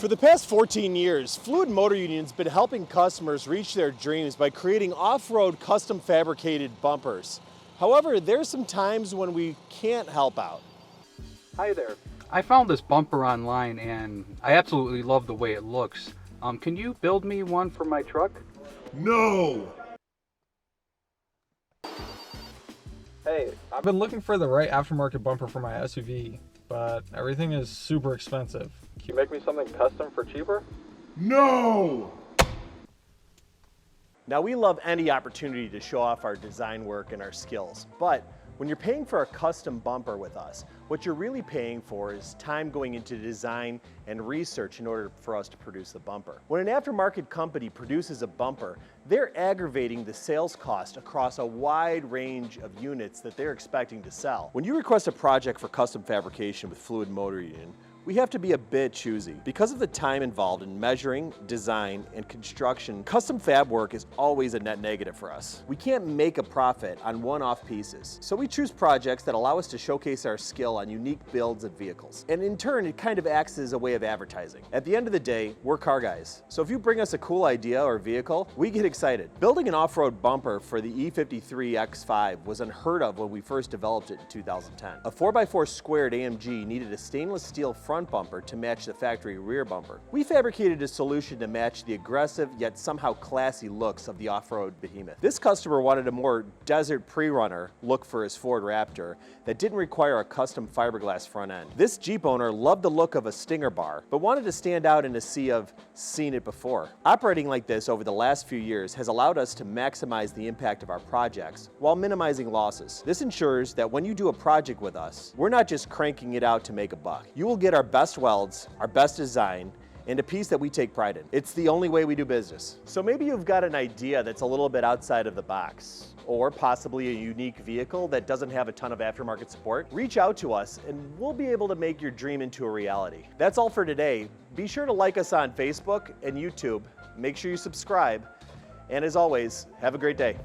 For the past 14 years, Fluid MotorUnion's been helping customers reach their dreams by creating off-road custom fabricated bumpers. However, there's some times when we can't help out. Hi there. I found this bumper online and I absolutely love the way it looks. Can you build me one for my truck? No! Hey, I've been looking for the right aftermarket bumper for my SUV, but everything is super expensive. Can you make me something custom for cheaper? No! Now, we love any opportunity to show off our design work and our skills, but when you're paying for a custom bumper with us, what you're really paying for is time going into design and research in order for us to produce the bumper. When an aftermarket company produces a bumper, they're aggravating the sales cost across a wide range of units that they're expecting to sell. When you request a project for custom fabrication with Fluid MotorUnion, we have to be a bit choosy. Because of the time involved in measuring, design, and construction, custom fab work is always a net negative for us. We can't make a profit on one-off pieces, so we choose projects that allow us to showcase our skill on unique builds of vehicles. And in turn, it kind of acts as a way of advertising. At the end of the day, we're car guys, so if you bring us a cool idea or vehicle, we get excited. Building an off-road bumper for the E53 X5 was unheard of when we first developed it in 2010. A 4x4 squared AMG needed a stainless steel front bumper to match the factory rear bumper. We fabricated a solution to match the aggressive yet somehow classy looks of the off-road behemoth. This customer wanted a more desert pre-runner look for his Ford Raptor that didn't require a custom fiberglass front end. This Jeep owner loved the look of a Stinger bar, but wanted to stand out in a sea of seen it before. Operating like this over the last few years has allowed us to maximize the impact of our projects while minimizing losses. This ensures that when you do a project with us, we're not just cranking it out to make a buck. You will get our best welds, our best design, and a piece that we take pride in. It's the only way we do business. So maybe you've got an idea that's a little bit outside of the box, or possibly a unique vehicle that doesn't have a ton of aftermarket support. Reach out to us and we'll be able to make your dream into a reality. That's all for today. Be sure to like us on Facebook and YouTube. Make sure you subscribe. And as always, have a great day.